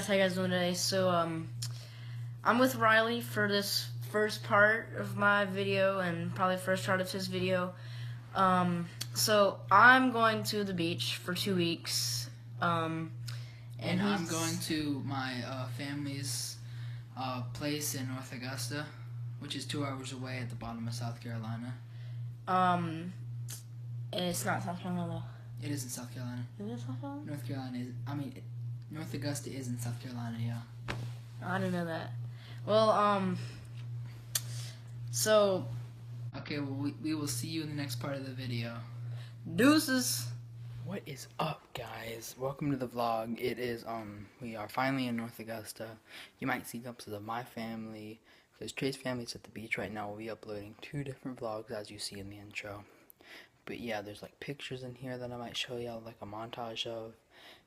guys, how you guys doing today? So, I'm with Riley for this first part of my video and probably first part of his video. So I'm going to the beach for 2 weeks. And I'm going to my family's place in North Augusta, which is 2 hours away at the bottom of South Carolina. And it's not South Carolina though. It is in South Carolina. Is it South Carolina? North Carolina is, North Augusta is in South Carolina, yeah. I didn't know that. Well, so... Okay, well, we will see you in the next part of the video. Deuces! What is up, guys? Welcome to the vlog. It is, we are finally in North Augusta. You might see glimpses of my family, because Trey's family's at the beach right now. We'll be uploading 2 different vlogs, as you see in the intro. But yeah, there's like pictures in here that I might show y'all, like a montage of.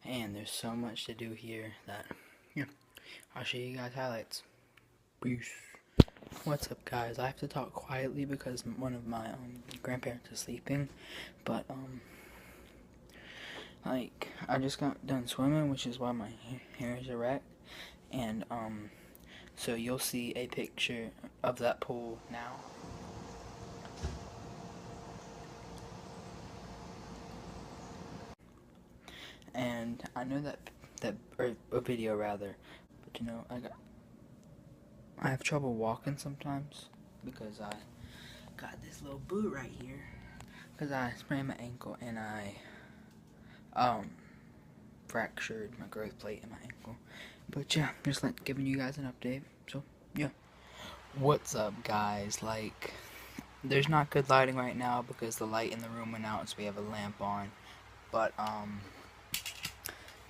And there's so much to do here that, yeah, I'll show you guys highlights. Peace. What's up, guys? I have to talk quietly because one of my grandparents is sleeping. But, like, I just got done swimming, which is why my hair is erect. And, so you'll see a picture of that pool now. And I know or a video rather, but you know, I have trouble walking sometimes because I got this little boot right here because I sprained my ankle and I fractured my growth plate in my ankle. But yeah, just like giving you guys an update. So yeah, what's up, guys? Like, there's not good lighting right now because the light in the room went out, so we have a lamp on. But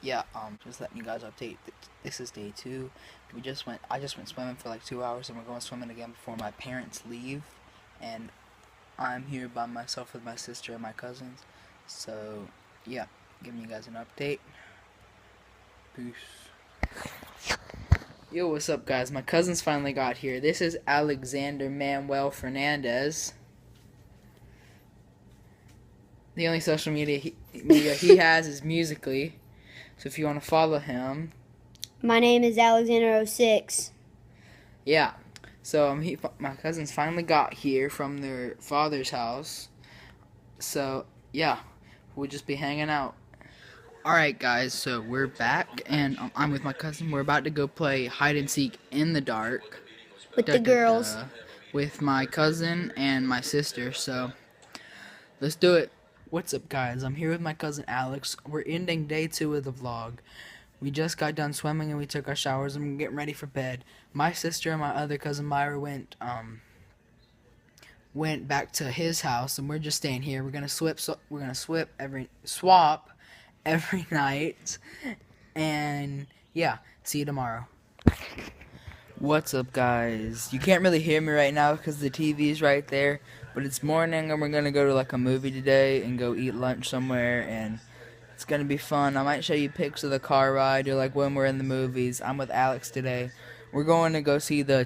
yeah, just letting you guys update. This is day 2. I just went swimming for like 2 hours, and we're going swimming again before my parents leave. And I'm here by myself with my sister and my cousins. So yeah, giving you guys an update. Peace. Yo, what's up, guys? My cousins finally got here. This is Alexander Manuel Fernandez. The only social media he has is Musically. So if you want to follow him. My name is Alexander06. Yeah. So my cousins finally got here from their father's house. So yeah, we'll just be hanging out. Alright, guys, so we're back and I'm with my cousin. We're about to go play hide and seek in the dark. With the girls. With my cousin and my sister. So let's do it. What's up, guys? I'm here with my cousin Alex. We're ending day 2 of the vlog. We just got done swimming and we took our showers and we're getting ready for bed. My sister and my other cousin Myra went back to his house and we're just staying here. We're gonna swap every night, and yeah, see you tomorrow. What's up, guys? You can't really hear me right now because the TV is right there, but it's morning and we're gonna go to like a movie today and go eat lunch somewhere, and it's gonna be fun. I might show you pics of the car ride or like when we're in the movies. I'm with Alex today. We're going to go see the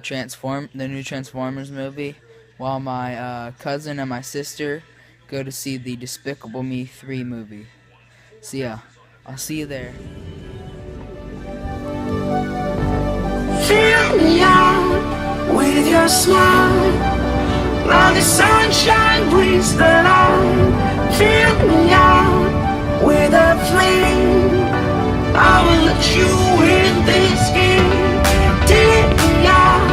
new Transformers movie, while my cousin and my sister go to see the Despicable Me 3 movie. So yeah, I'll see you there. Fill me out with your smile, while the sunshine brings the light. Fill me out with a flame, I will let you in this game. Take me out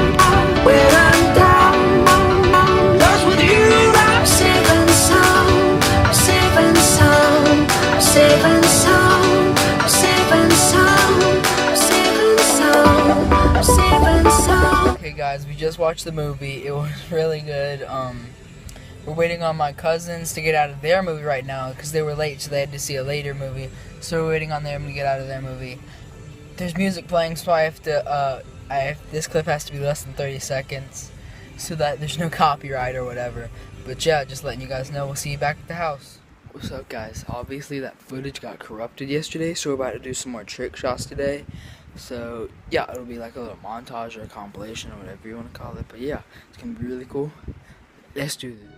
when I'm down, 'cause with you I'm safe and sound. I'm safe and sound. I'm safe and sound. I'm safe and sound. I'm safe and sound. I'm safe and sound. Okay, guys, we just watched the movie. It was really good. We're waiting on my cousins to get out of their movie right now because they were late, so they had to see a later movie. So we're waiting on them to get out of their movie. There's music playing, so I have to. This clip has to be less than 30 seconds, so that there's no copyright or whatever. But yeah, just letting you guys know. We'll see you back at the house. What's up, guys? Obviously, that footage got corrupted yesterday, so we're about to do some more trick shots today. So yeah, it'll be like a little montage or a compilation or whatever you want to call it. But yeah, it's gonna be really cool. Let's do this.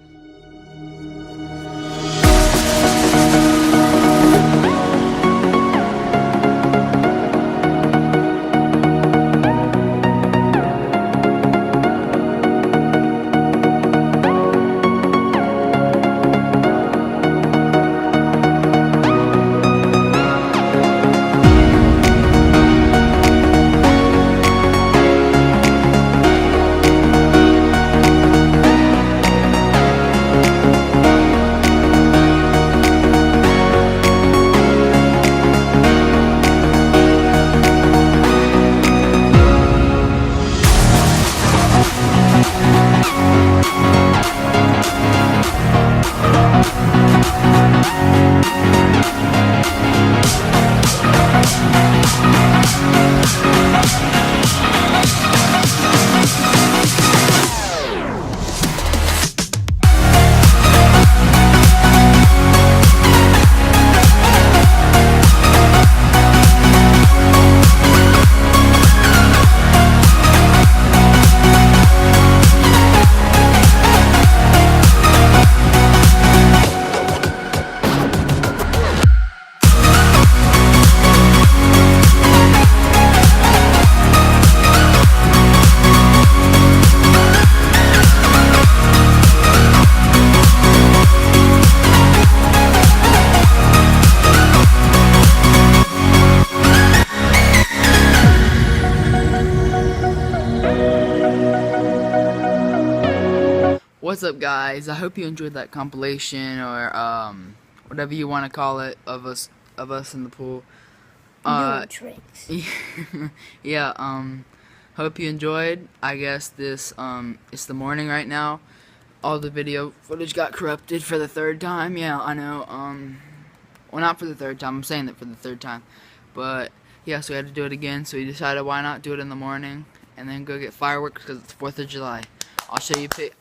What's up, guys? I hope you enjoyed that compilation, or whatever you want to call it, of us in the pool. No tricks. Yeah, hope you enjoyed. I guess this it's the morning right now. All the video footage got corrupted for the third time. Yeah, I know. Well, not for the third time. I'm saying that for the third time. But yeah, so we had to do it again. So we decided, why not do it in the morning and then go get fireworks, because it's 4th of July. I'll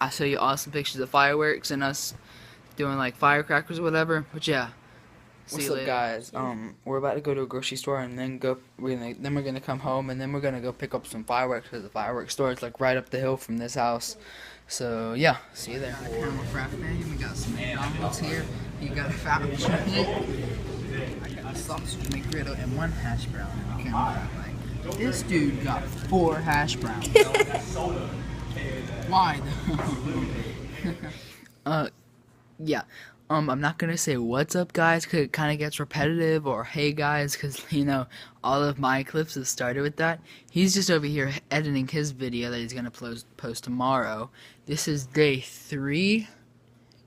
show you awesome pictures of fireworks and us doing like firecrackers or whatever. But yeah. What's up, guys? We're about to go to a grocery store and then we're gonna come home and then we're gonna go pick up some fireworks, because the fireworks store is like right up the hill from this house. So yeah, see you there. We got some McDonald's here. You got a fountain I got a sausage McGriddle and 1 hash brown. Like, this dude got 4 hash browns. Why? Yeah. I'm not gonna say what's up, guys, because it kind of gets repetitive, or hey guys, because you know all of my clips have started with that. He's just over here editing his video that he's gonna post tomorrow. This is day 3.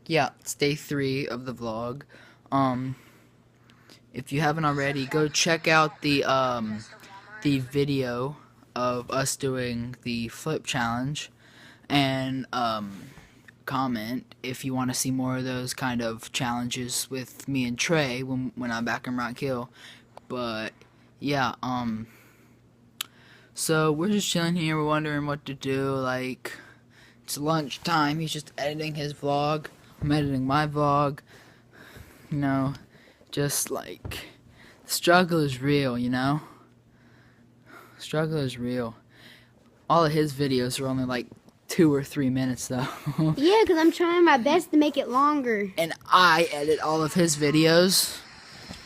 Yeah, it's day 3 of the vlog. If you haven't already, go check out the video of us doing the flip challenge, and comment if you want to see more of those kind of challenges with me and Trey when I'm back in Rock Hill. But yeah, so we're just chilling here. We're wondering what to do. Like, it's lunchtime. He's just editing his vlog. I'm editing my vlog. You know, just like, the struggle is real, you know? Struggle is real. All of his videos are only like 2 or 3 minutes though. Yeah, because I'm trying my best to make it longer. And I edit all of his videos.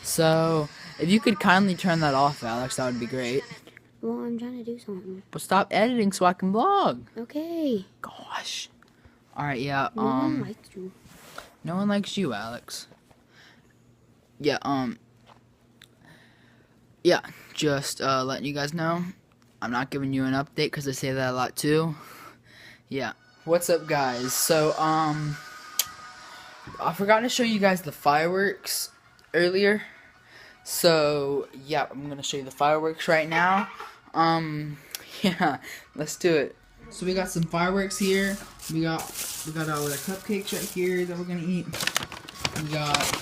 So, if you could kindly turn that off, Alex, that would be great. Well, I'm trying to do something. But stop editing so I can vlog. Okay. Gosh. Alright, yeah, No one likes you. No one likes you, Alex. Yeah, yeah, just letting you guys know, I'm not giving you an update because I say that a lot too. Yeah. What's up, guys? So, I forgot to show you guys the fireworks earlier. So, yeah, I'm gonna show you the fireworks right now. Yeah, let's do it. So we got some fireworks here. We got all the cupcakes right here that we're gonna eat. We got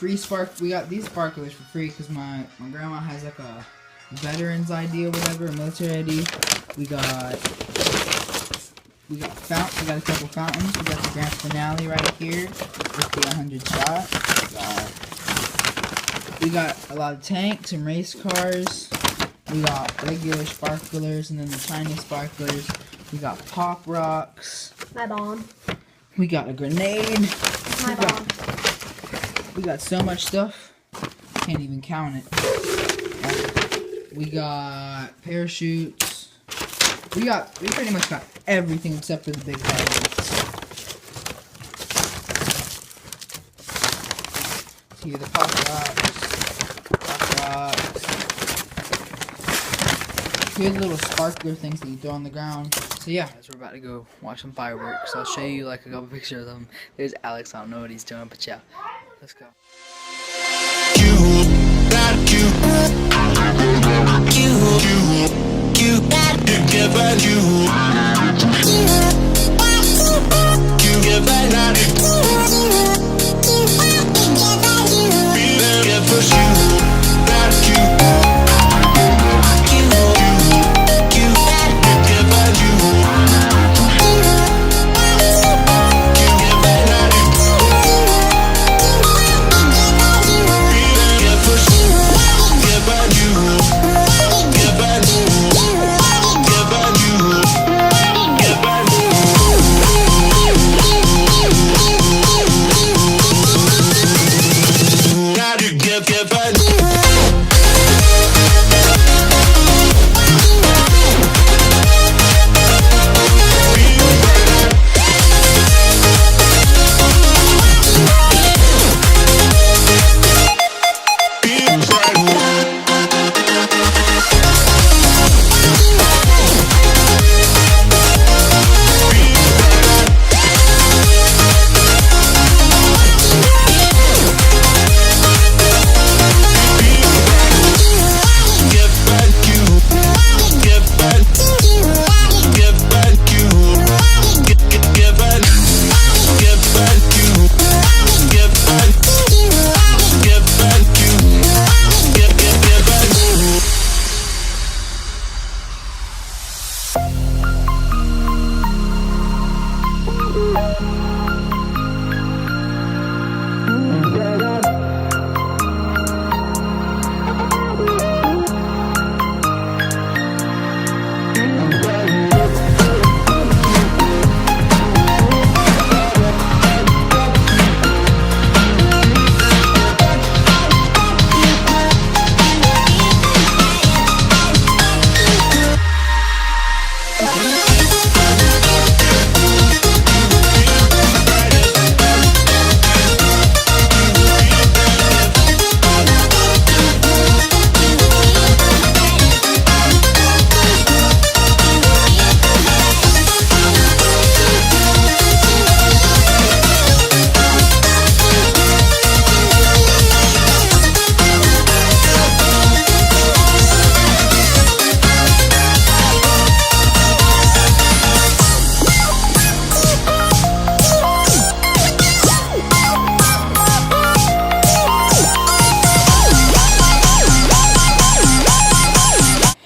we got these sparklers for free because my grandma has like a veterans ID or whatever, a military ID. We got a couple fountains. We got the grand finale right here with the 100 shot. We got a lot of tanks and race cars. We got regular sparklers and then the Chinese sparklers. We got pop rocks. My bomb. We got a grenade. My bomb. We got so much stuff. Can't even count it. We got parachutes. We pretty much got everything except for the big fireworks. See the pop rocks. Here's little sparkler things that you throw on the ground. So yeah, so we're about to go watch some fireworks. I'll show you like a couple pictures of them. There's Alex. I don't know what he's doing, but yeah, let's go.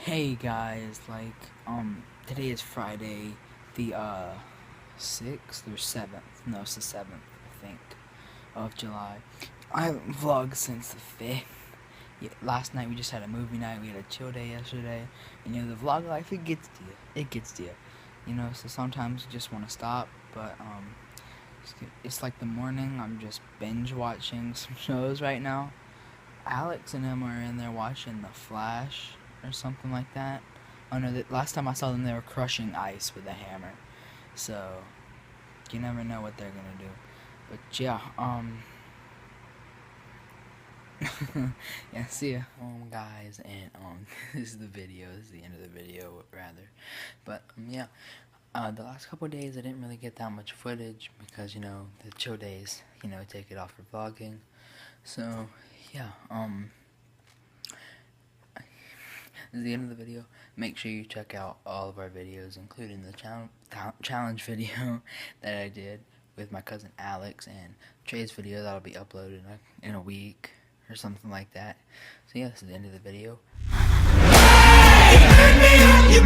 Hey guys, today is Friday, the 6th or 7th. No, it's the 7th, I think, of July. I haven't vlogged since the 5th. Yeah, last night we just had a movie night. We had a chill day yesterday. And the vlog life, it gets to you. It gets to you. So sometimes you just want to stop, but it's like the morning. I'm just binge watching some shows right now. Alex and him are in there watching The Flash or something like that. Oh no, last time I saw them they were crushing ice with a hammer. So you never know what they're gonna do. But yeah, yeah, see ya. Guys, and this is the video. This is the end of the video, rather. But yeah, the last couple of days I didn't really get that much footage because the chill days, take it off for vlogging. So yeah, this is the end of the video. Make sure you check out all of our videos, including the challenge video that I did with my cousin Alex, and Trey's video that'll be uploaded in a week or something like that. So yeah, this is the end of the video. You